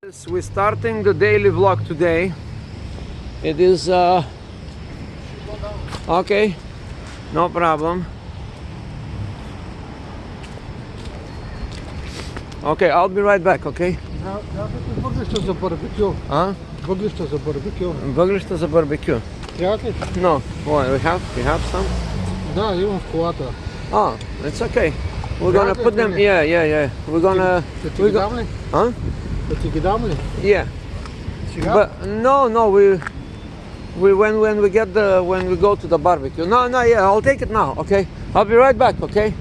We're starting the daily vlog today. It is okay, no problem. Okay, I'll be right back, okay? Въглища за барбекю. Huh? Въглища за барбекю. Въглища за барбекю. Трябват ли? No. Why? We have some? Да, имам в колата. Oh, it's okay. We're gonna put them. Yeah. We're gonna. Да ти ги дам ли? Huh? Да ти ги дам ли? Yeah. Сега? But no. When we go to the barbecue. No. Yeah. I'll take it now. Okay. I'll be right back. Okay.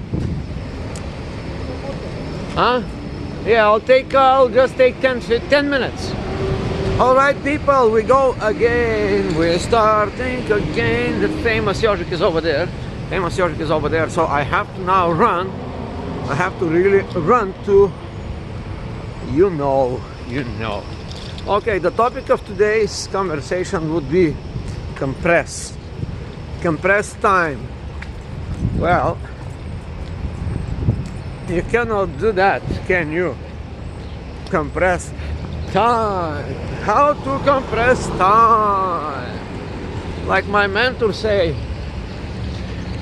Huh? Yeah. I'll just take 10 minutes. All right, people. We go again. We're starting again. The famous IOJIK is over there. So I have to now run. I have to really run to. You know. Okay, the topic of today's conversation would be compress time. Well, you cannot do that, can you? Compress time. How to compress time? Like my mentor say,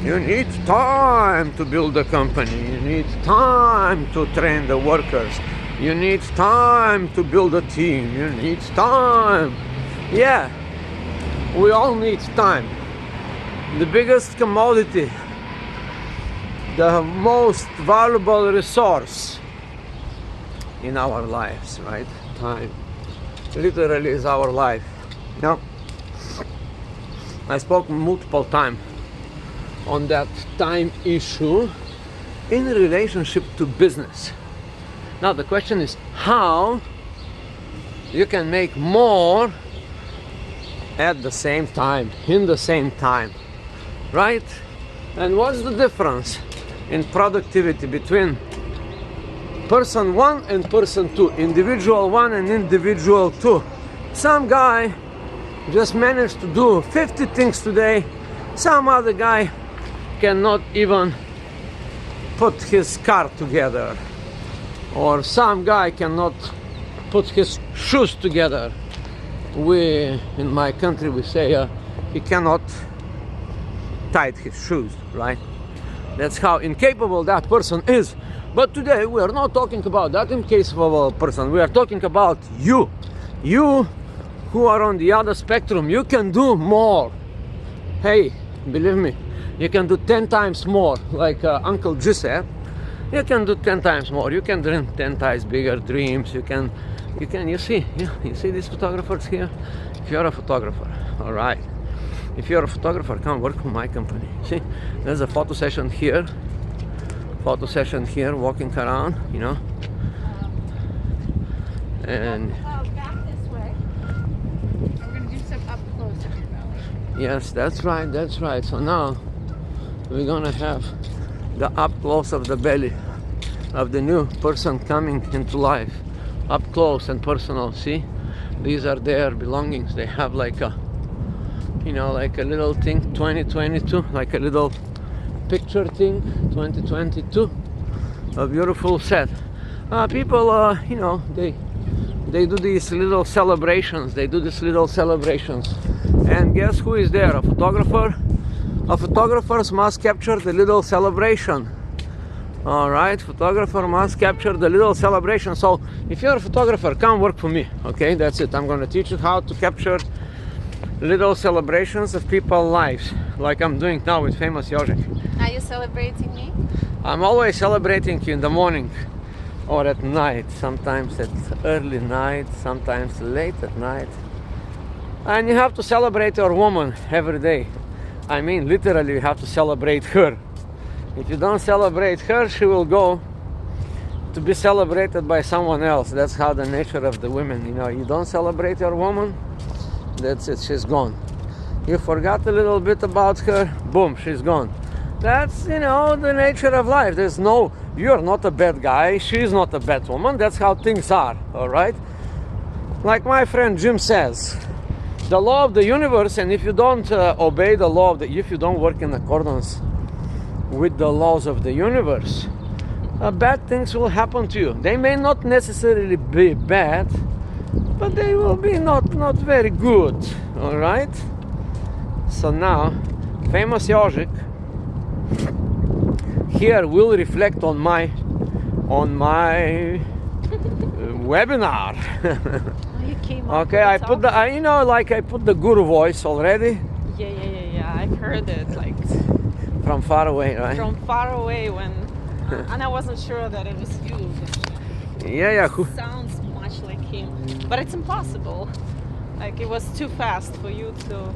you need time to build a company. You need time to train the workers. You need time to build a team. You need time. Yeah, we all need time. The biggest commodity, the most valuable resource in our lives, right? Time literally is our life. Now, I spoke multiple times on that time issue in relationship to business. Now the question is how you can make more at the same time, in the same time, right? And what's the difference in productivity between person 1 and person 2, individual 1 and individual 2? Some guy just managed to do 50 things today, some other guy cannot even put his car together, or some guy cannot put his shoes together. In my country we say he cannot tie his shoes, right? That's how incapable that person is. But today we are not talking about that incapable person. We are talking about you who are on the other spectrum. You can do more. Hey, believe me, you can do 10 times more, like Uncle G said. You can do 10 times more. You can dream 10 times bigger dreams. You see these photographers here? If you're a photographer, all right. If you're a photographer, come work for my company. See, there's a photo session here, walking around, and back this way. We're gonna do some up close of your belly. yes, that's right. So now we're gonna have the up close of the belly of the new person coming into life, up close and personal. See, these are their belongings. They have like a little thing, 2022, like a little picture thing, 2022, a beautiful set. People they do these little celebrations. And guess who is there? A photographer. Photographers must capture the little celebration. All right, photographer must capture the little celebration. So if you're a photographer, come work for me. Okay, that's it. I'm going to teach you how to capture little celebrations of people's lives, like I'm doing now with famous IOJIK. Are you celebrating me? I'm always celebrating you in the morning or at night, sometimes at early night, sometimes late at night. And you have to celebrate your woman every day. I mean, literally, you have to celebrate her. If you don't celebrate her, she will go to be celebrated by someone else. That's how the nature of the women, you don't celebrate your woman, that's it, she's gone. You forgot a little bit about her, boom, she's gone. That's, the nature of life. You're not a bad guy, she's not a bad woman. That's how things are, all right? Like my friend Jim says, the law of the universe, and if you don't obey the law if you don't work in accordance with the laws of the universe, bad things will happen to you. They may not necessarily be bad, but they will be not very good. All right. So now, famous IOJIK here will reflect on my webinar. You came up Okay, I with put the I put the guru voice already Yeah. I've heard it like from far away, right? from far away when, and I wasn't sure that it was you. Yeah. Sounds much like him, but it's impossible. Like it was too fast for you to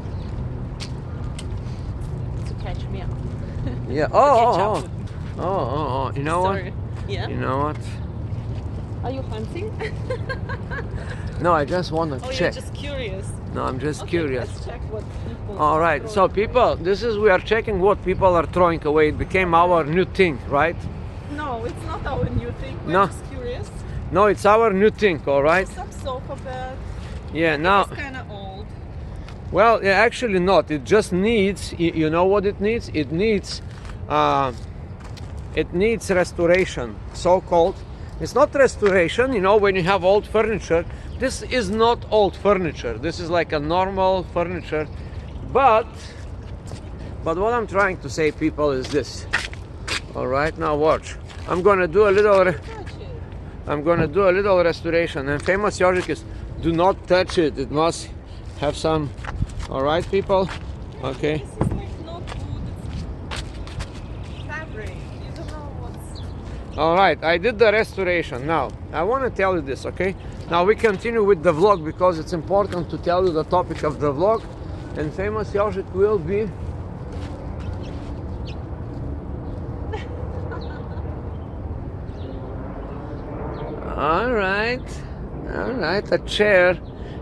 catch me up. Yeah. To catch up Oh. with me. Oh. You know Sorry. what? Yeah. You know what? Are you hunting? No, I just want to Oh, check. you're just curious. No, I'm just Okay, curious. Let's check what people. All right. throw So away. people, we are checking what people are throwing away. It became our new thing, right? No, it's not our new thing. We're No. just curious. No, it's our new thing. All right. Some sofa bed. Yeah. Now. It's kind of old. Well, yeah, actually not. It just needs, you know what it needs? It needs restoration, so-called. It's not restoration, you know, when you have old furniture. This is not old furniture. This is like a normal furniture. But what I'm trying to say, people, is this. All right, now watch. I'm gonna do a little restoration. And famous IOJIK is, do not touch it. It must have some. All right, people. Okay. This is like not wood. It's fabric. You don't know what's. All right, I did the restoration. Now, I want to tell you this, okay? Now we continue with the vlog because it's important to tell you the topic of the vlog. And famous IOJIK will be. All right, a chair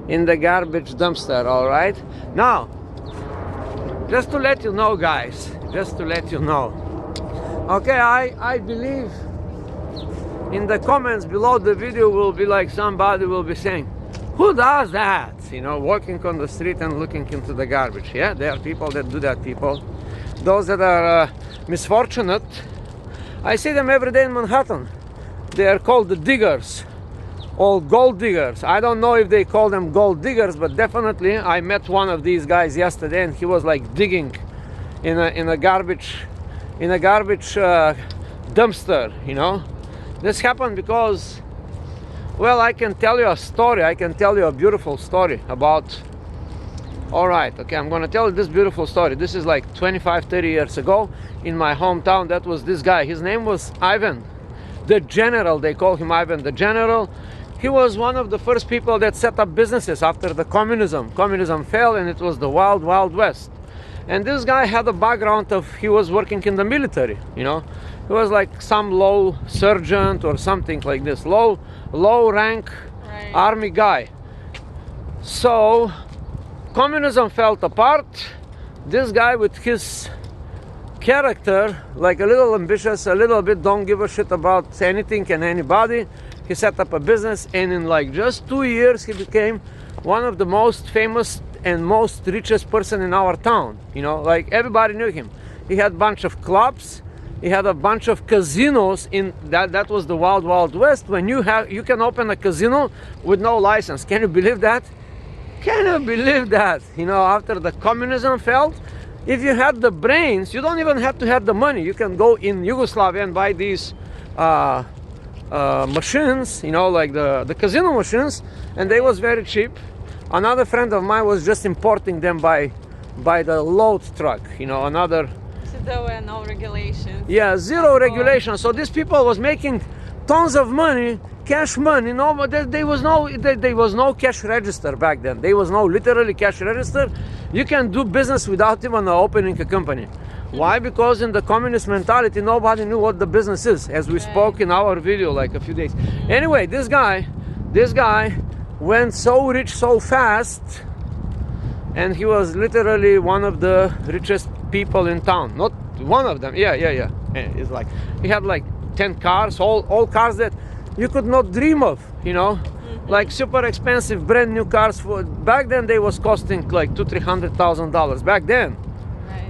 in the garbage dumpster, all right? Now, just to let you know, guys, okay, I believe in the comments below the video will be like somebody will be saying, who does that? You know, walking on the street and looking into the garbage. Yeah, there are people that do that, people. Those that are misfortunate, I see them every day in Manhattan. They are called the diggers, all gold diggers. I don't know if they call them gold diggers, but definitely I met one of these guys yesterday, and he was like digging in a garbage dumpster. You know, this happened because, well, I can tell you a story. I can tell you a beautiful story about. All right, okay, I'm gonna tell you this beautiful story. This is like 25-30 years ago in my hometown. That was this guy. His name was Ivan the General. They call him Ivan the General. He was one of the first people that set up businesses after the communism. Communism fell and it was the wild, wild west. And this guy had a background of, he was working in the military, you know. He was like some low sergeant or something like this, low rank Right. army guy. So communism fell apart. This guy with his character, like a little ambitious, a little bit don't give a shit about anything and anybody, he set up a business, and in like just 2 years he became one of the most famous and most richest person in our town. You know, like everybody knew him. He had a bunch of clubs, he had a bunch of casinos. In that was the wild, wild west, when you can open a casino with no license. Can you believe that? Can you believe that? You know, after the communism fell, if you had the brains, you don't even have to have the money. You can go in Yugoslavia and buy these machines, you know, like the casino machines, and they was very cheap. Another friend of mine was just importing them by the load truck, you know, another. So there were no regulations. Yeah, zero regulation. So these people was making tons of money, cash money. No, but there was no cash register back then. There was no literally cash register. You can do business without even opening a company. Why? Because in the communist mentality, nobody knew what the business is, as we spoke in our video like a few days. Anyway, this guy went so rich so fast, and he was literally one of the richest people in town. Not one of them. Yeah. It's like he had like 10 cars, all cars that you could not dream of, you know. Like super expensive brand new cars. Back then they was costing like $200,000-$300,000 back then.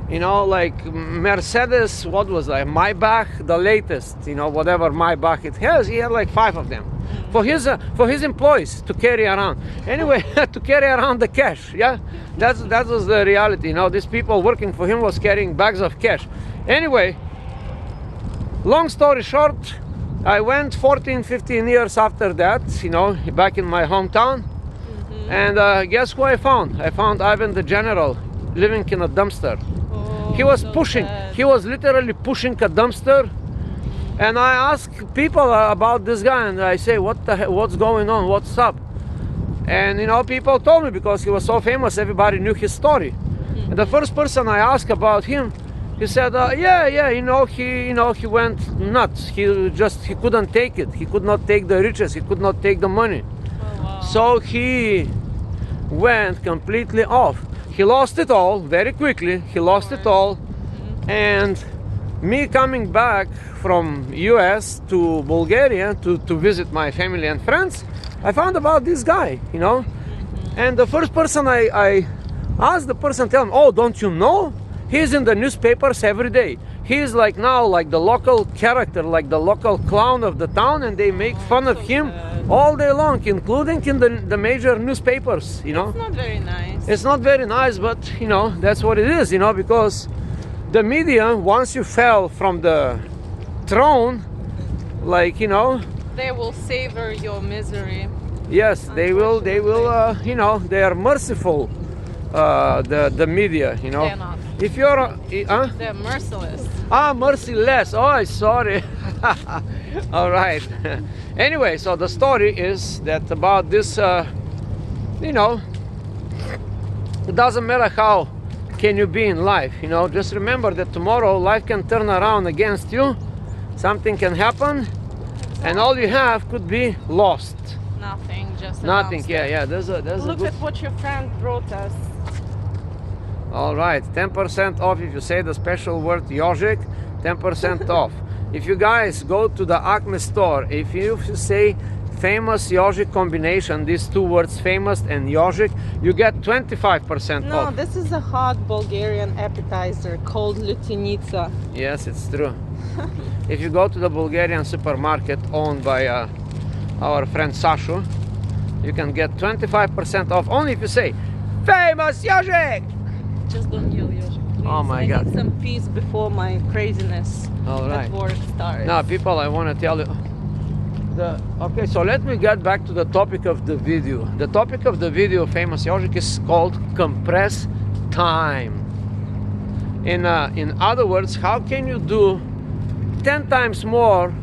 You know, like Mercedes, what was that? Maybach, the latest, you know, whatever Maybach it has, he had like 5 of them. for his employees to carry around. Anyway, to carry around the cash. Yeah, that was the reality. You know, these people working for him was carrying bags of cash. Anyway, long story short, I went 14, 15 years after that, you know, back in my hometown. And guess who I found? I found Ivan the General living in a dumpster. Oh, He was so pushing, sad. he was literally pushing a dumpster. And I asked people about this guy, and I say, what the hell, what's going on, what's up? And you know, people told me because he was so famous, everybody knew his story. And the first person I asked about him, he said, yeah, he went nuts. He couldn't take it. He could not take the riches. He could not take the money. Oh, wow. So he went completely off. He lost it all very quickly. He lost it all. And me coming back from US to Bulgaria to visit my family and friends, I found about this guy, you know. And the first person I asked the person, tell him, oh, don't you know? He's in the newspapers every day. He's like now like the local character, like the local clown of the town, and they make fun of him all day long, including in the major newspapers, you know. It's not very nice. It's not very nice, but you know, that's what it is, you know, because the media, once you fell from the throne, like, you know, They will savor your misery. yes, they will, you know, they are merciful, the media, you know. They're not. If you're, They're merciless. merciless. Oh, sorry. All right. Anyway, so the story is that about this, you know, it doesn't matter how can you be in life, you know, just remember that tomorrow life can turn around against you, something can happen, and all you have could be lost. Nothing, just a Nothing. dumpster. Yeah, there's a Look good. at what your friend brought us. All right, 10% off if you say the special word IOJIK, 10% off. If you guys go to the Acme store, if you say famous IOJIK combination, these two words, famous and IOJIK, you get 25% No, off. this is a hot Bulgarian appetizer called lutenica. Yes, it's true. If you go to the Bulgarian supermarket owned by our friend Sashu, you can get 25% off only if you say famous IOJIK. Just don't yell, Yoshi, please. Oh my I God. need some peace before my craziness All right. at work starts. Now, people, I want to tell you. Okay, so let me get back to the topic of the video. The topic of the video, famous IOJIK, is called compress time. In other words, how can you do 10 times more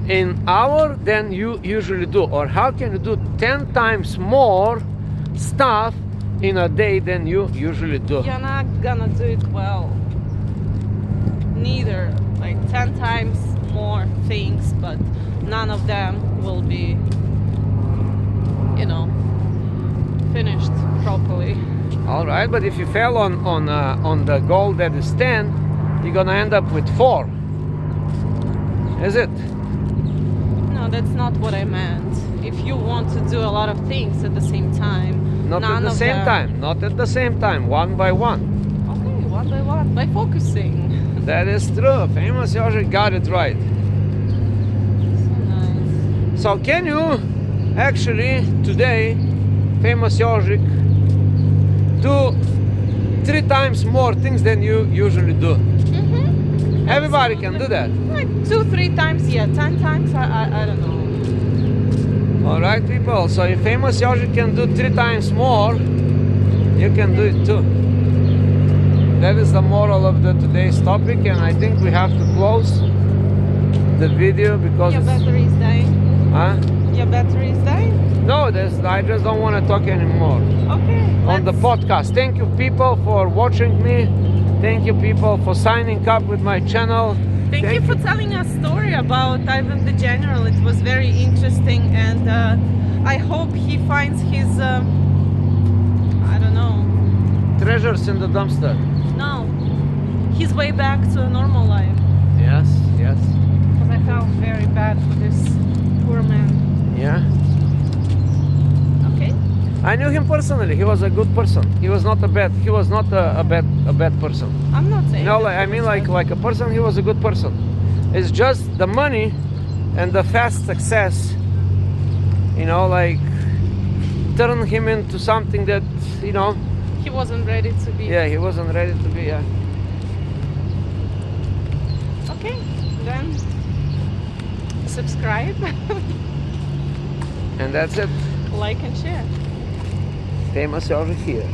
in hour than you usually do? Or how can you do 10 times more stuff in a day than you usually do? You're not gonna do it well. Neither. Like 10 times more things, but none of them will be, you know, finished properly. All right, but if you fail on the goal that is 10, you're gonna end up with 4. Is it? No, that's not what I meant. If you want to do a lot of things at the same time, Not none at the of same them- time. Not at the same time. One by one. Okay, one by one, by focusing. That is true. Famous IOJIK got it right. So nice. So can you actually today, famous IOJIK, do 3 times more things than you usually do? Everybody can do that. Like 2-3 times, yeah. 10 times, I don't know. All right, people. So if famous IOJIK can do 3 times more, you can do it too. That is the moral of today's topic, and I think we have to close the video because Your it's, battery is dying. huh? Your battery is dying. No, I just don't want to talk anymore Okay. on the let's- podcast. Thank you, people, for watching me. Thank you, people, for signing up with my channel. Thank you for telling us a story about Ivan the General. It was very interesting, and I hope he finds his, I don't know, Treasures in the dumpster. no, his way back to a normal life. Yes, yes. Because I felt very bad for this poor man. Yeah. Okay. I knew him personally. He was a good person. He was not a bad. He was not a bad person. I'm not saying. No, that like, I he mean was like a person. He was a good person. It's just the money and the fast success you know, like turn him into something that, you know, He wasn't ready to be. yeah, he wasn't ready to be. Yeah. Okay, then subscribe, And that's it. like and share. Famous over here.